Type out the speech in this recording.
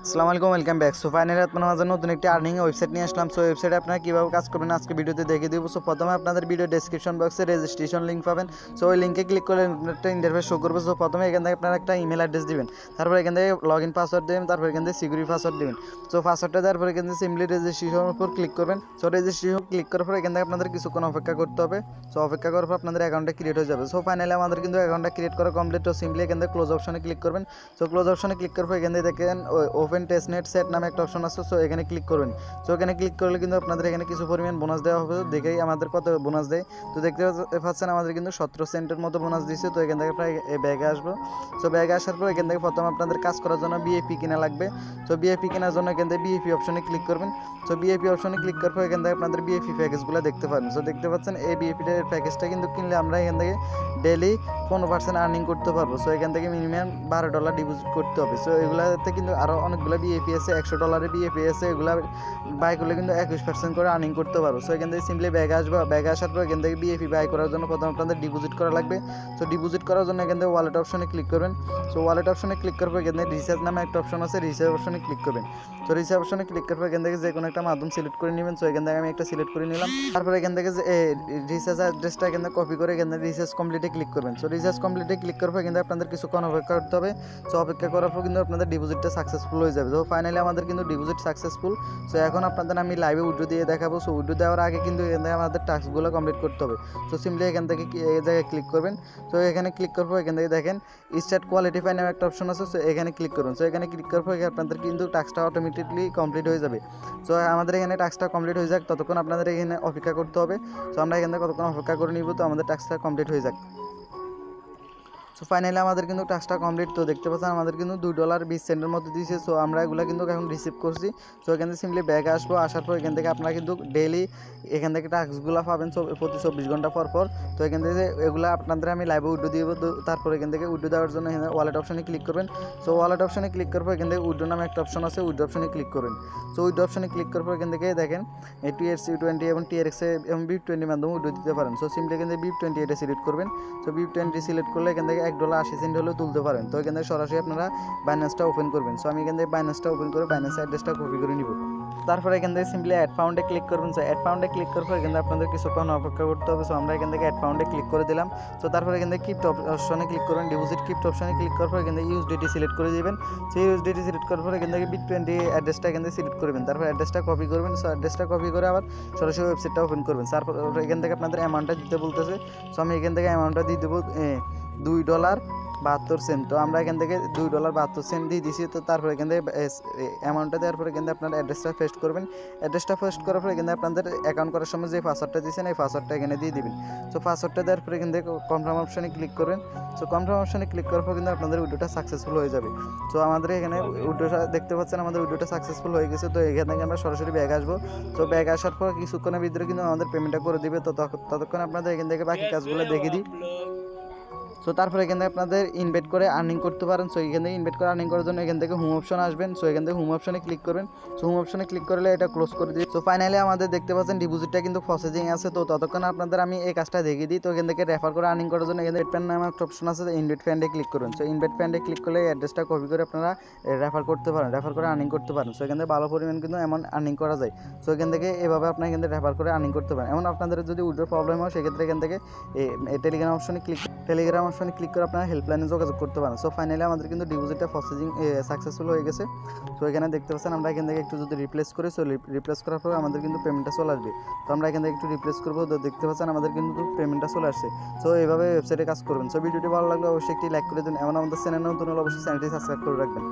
আসসালামু আলাইকুম, welcome back. So finally আপনার মাঝে নতুন একটি আর্নিং ওয়েবসাইট নিয়ে আসলাম। সো ওয়েবসাইটে আপনারা কীভাবে কাজ করবেন আজকে ভিডিওতে দেখিয়ে দেবো। সো প্রথমে আপনাদের ভিডিও ডেসক্রিপশন বক্সে রেজিস্ট্রেশন লিঙ্ক পাবেন। সো ওই লিঙ্কে ক্লিক করলে একটা ইন্টারফেস শো করবে। সো প্রথমে এখান থেকে আপনারা একটা ইমেল অ্যাড্রেস দিবেন, তারপর এখান থেকে লগ ইন পাসওয়ার্ড দেবেন, তারপর এখান থেকে সিকিউরিটি পাসওয়ার্ড দেবেন। সো পাসওয়ার্ডটা দেওয়ার পর এখান থেকে সিম্পলি রেজিস্ট্রেশনের উপর ক্লিক করবেন। সো রেজিস্ট্রেশন ক্লিক করার পর এখান থেকে আপনাদের কিছুক্ষণ অপেক্ষা করতে হবে। সো অপেক্ষা করার পর আপনাদের অ্যাকাউন্টটা ক্রিয়েট হয়ে যাবে। সো ফাইনালি আমাদের কিন্তু অ্যাকাউন্টটা ক্রিয়েট করা কমপ্লিট। তো সিম্পলি এখান থেকে ক্লোজ অপশনে ক্লিক করবেন। সো ক্লোজ অপশনে ক্লিক করার পর এখান থেকে দেখেন ওপেন টেস্টনেট সেট নামে একটা অপশন আছে। সো এখানে ক্লিক করবেন। সো এখানে ক্লিক করলে কিন্তু আপনাদের এখানে কিছু পরিমাণ বোনাস দেওয়া হবে। দেখেই আমাদের কত বোনাস দেয়। তো দেখতে পাচ্ছেন আমাদের কিন্তু 17 সেন্টের মতো বোনাস দিচ্ছে। তো এখান থেকে প্রায় ব্যাগে আসবো। সো ব্যাগে আসার পর এখান থেকে প্রথমে আপনাদের কাজ করার জন্য বিএপি কেনা লাগবে। সো বিএপি কেনার জন্য এখান থেকে বিএপি অপশনে ক্লিক করবেন। সো বিএপি অপশনে ক্লিক করার পর এখান থেকে আপনাদের বিএপি প্যাকেজগুলো দেখতে পাবেন। সো দেখতে পাচ্ছেন এই বিএপি প্যাকেজটা কিন্তু কিনলে আমরা এখান থেকে ডেলি 15% আর্নিং করতে পারবো। সো এখান থেকে মিনিমাম $12 ডিপোজিট করতে হবে। সো এগুলোতে কিন্তু আরও অনেকগুলো বিএপি আছে, $100 বিএপি আছে। এগুলো বাই করলে কিন্তু 21% করে আর্নিং করতে পারবো। সো এখান থেকে সিম্পলি ব্যাগে আসবো। ব্যাগে আসার পর এখান থেকে বিএপি বাই করার জন্য প্রথমে আপনাদের ডিপোজিট করা লাগবে। সো ডিপোজিট করার জন্য এখান থেকে ওয়ালেট অপশনে ক্লিক করবেন। সো ওয়ালেট অপশনে ক্লিক করার পর এখান থেকে রিচার্জ নামে একটা অপশন আছে, রিচার্জ অপশনে ক্লিক করবেন। তো রিচার্জ অপশনে ক্লিক করার পর এখান থেকে যে কোনো একটা মাধ্যম সিলেক্ট করে নেবেন। সো এখান থেকে আমি একটা সিলেক্ট করে নিলাম। তারপর এখান থেকে যে রিচার্জ অ্যাড্রেসটা এখান থেকে কপি করে এখান থেকে রিচার্জ কমপ্লিটে ক্লিক করবেন। সো রিচার্জ কমপ্লিটে ক্লিক করার পর কিন্তু আপনাদের কিছুক্ষণ অপেক্ষা করতে হবে। সো অপেক্ষা করার পর কিন্তু আপনাদের ডিপোজিটটা সাকসেসফুল হয়ে যাবে। তো ফাইনালি আমাদের কিন্তু ডিপোজিট সাকসেসফুল। সো এখন আপনাদের আমি লাইভে উইড্রো দিয়ে দেখাবো। সো উইড্রো দেওয়ার আগে কিন্তু এখান থেকে আমাদের টাস্কগুলো কমপ্লিট করতে হবে। সো সিম্পলি এখান থেকে এই জায়গায় ক্লিক করবেন। সো এখানে ক্লিক করার পর এখান থেকে দেখেন স্টার্ট কোয়ালিটিফাই নামে একটা অপশন আছে। সো এখানে ক্লিক করুন। সো এখানে ক্লিক করার পর আপনাদের কিন্তু টাস্কটা অটোমেটিকলি কমপ্লিট হয়ে যাবে। সো আমাদের এখানে টাস্কটা কমপ্লিট হয়ে যাক, ততক্ষণ আপনাদের এখানে অপেক্ষা করতে হবে। সো আমরা এখান থেকে কতক্ষণ অপেক্ষা করে নিব, তো আমাদের টাস্কটা কমপ্লিট হয়ে যাক। সো ফাইনালি আমাদের কিন্তু টাস্কটা কমপ্লিট। তো দেখতে পাচ্ছেন আমাদের কিন্তু $2.20 মতো দিয়েছে। সো আমরা এগুলো কিন্তু এখন রিসিভ করছি। সো এখান থেকে সিম্পলি ব্যাগে আসবো। আসার পর এখান থেকে আপনারা কিন্তু ডেইলি এখান থেকে টাস্কগুলো পাবেন প্রতি 24 ঘন্টা পর পর। তো এখান থেকে এগুলো আপনাদের আমি লাইভে উইড্রো দিয়ে দেবো। তারপর এখান থেকে উইড্রো দেওয়ার জন্য এখানে ওয়ালেট অপশনে ক্লিক করবেন। সো ওয়ালেট অপশনে ক্লিক করার পর এখান থেকে উইড্রো নামে একটা অপশন আছে, উইড্রো অপশনে ক্লিক করবেন। সো উইড্রো অপশনে ক্লিক করার পর এখান থেকে দেখেন TRC20 এবং TRX এবং BIP20 মাধ্যমে উইড্রো দিতে পারেন। সো সিম্পলি এখান থেকে BIP20 এটা সিলেক্ট করবেন। সো BIP20 সিলেক্ট করলে এখান থেকে $1.80 হলেও তুলতে পারেন। তো এখান থেকে সরাসরি আপনারা বাইন্যান্সটা ওপেন করবেন। সো আমি এখান থেকে বাইন্যান্সটা ওপেন করে বাইন্যান্স অ্যাড্রেসটা কপি করে নিব। তারপরে এখান থেকে সিম্পলি অ্যাড পাউন্ডে ক্লিক করবেন। সো অ্যাড পাউন্ডে ক্লিক করার পর এখান থেকে আপনাদের কিছুক্ষণ অপেক্ষা করতে হবে। সো আমরা এখান থেকে অ্যাড পাউন্ডে ক্লিক করে দিলাম। সো তারপরে এখান থেকে ক্রিপ্টো অপশনে ক্লিক করবেন। ডিপোজিট ক্রিপ্টো অপশনে ক্লিক করার পর এখান থেকে ইউএসডিটি সিলেক্ট করে দিবেন। সেই ইউএসডিটি সিলেক্ট করার পর এখান থেকে BIP20 অ্যাড্রেসটা এখান থেকে সিলেক্ট করবেন। তারপর অ্যাড্রেসটা কপি করবেন। সো অ্যাড্রেসটা কপি করে আবার সরাসরি ওয়েবসাইটটা ওপেন করবেন। তারপর এখান থেকে আপনাদের অ্যামাউন্টটা দিতে বলতেছে। সো আমি এখান থেকে অ্যামাউন্টটা দিয়ে দেবো $2.72। তো আমরা এখান থেকে $2.72 দিয়ে দিছি। তো তারপর এখান থেকে অ্যামাউন্টটা দেওয়ার পরে এখান থেকে আপনার অ্যাড্রেসটা পেস্ট করবেন। অ্যাড্রেসটা পেস্ট করার পরে এখান থেকে আপনাদের অ্যাকাউন্ট করার সময় যে পাসওয়ার্ডটা দিয়েছেন এই পাসওয়ার্ডটা এখানে দিয়ে দিবেন। সো পাসওয়ার্ডটা দেওয়ার পরে এখান থেকে কনফার্ম অপশনে ক্লিক করবেন। সো কনফার্ম অপশনে ক্লিক করার পর কিন্তু আপনাদের উইড্রোটা সাকসেসফুল হয়ে যাবে। সো আমাদের এখানে উইড্রোটা দেখতে পাচ্ছেন, আমাদের উইড্রোটা সাকসেসফুল হয়ে গেছে। তো এখান থেকে আমরা সরাসরি ব্যাগ আসবো। তো ব্যাগ আসার পর কিছুক্ষণের ভিতরে কিন্তু আমাদের পেমেন্টটা করে দিবে। তো ততক্ষণ আপনাদের এখান থেকে বাকি কাজগুলো দেখে দিই। সো তারপরে এখান থেকে আপনাদের ইনভেট করে আর্নিং করতে পারেন। সো এখান থেকে ইনভেট করে আর্নিং করার জন্য এখান থেকে হোম অপশন আসবেন। সো এখান থেকে হোম অপশনে ক্লিক করবেন। সো হোম অপশনে ক্লিক করলে এটা ক্লোজ করে দিই। সো ফাইনালি আমাদের দেখতে পাচ্ছেন ডিপোজিটটা কিন্তু প্রসেসিং আছে। তো ততক্ষণ আপনাদের আমি এই কাজটা দেখিয়ে দিই। তো এখান থেকে রেফার করে আর্নিং করার জন্য এখানে ইনভেট ফ্যান্ড নামে একটা অপশন আছে, ইনভেট ফ্যান্ডে ক্লিক করুন। সো ইনভেট ফ্যান্ডে ক্লিক করলে অ্যাড্রেসটা কপি করে আপনারা রেফার করতে পারেন, রেফার করে আর্নিং করতে পারেন। সো এখান থেকে ভালো পরিমাণ কিন্তু এমন আর্নিং করা যায়। সো এখান থেকে এভাবে আপনারা এখান থেকে রেফার করে আর্নিং করতে পারেন। এমন আপনাদের যদি উইড্রোর প্রবলেম হয় সেক্ষেত্রে এখান থেকে টেলিগ্রাম অপশনে ক্লিক করে আপনারা হেল্পলাইনে যোগাযোগ করতে পারেন। সো ফাইনালি আমাদের কিন্তু ডিপোজিটটা প্রসেসিং সাকসেসফুল হয়ে গেছে। সো এখানে দেখতে পাচ্ছেন আমরা এখান থেকে একটু যদি রিপ্লেস করি, সো রিপ্লেস করার পর আমাদের কিন্তু পেমেন্টটা চলে আসবে। তো আমরা এখান থেকে একটু রিপ্লেস করবো। তো দেখতে পাচ্ছেন আমাদের কিন্তু পেমেন্টটা চলে আসছে। সো এইভাবে ওয়েবসাইটে কাজ করবেন। সো ভিডিওটি ভালো লাগলে অবশ্যই একটি লাইক করে দিন। এমন আমাদের চ্যানেল নতুন হলে অবশ্যই চ্যানেলটি সাবস্ক্রাইব করে রাখবেন।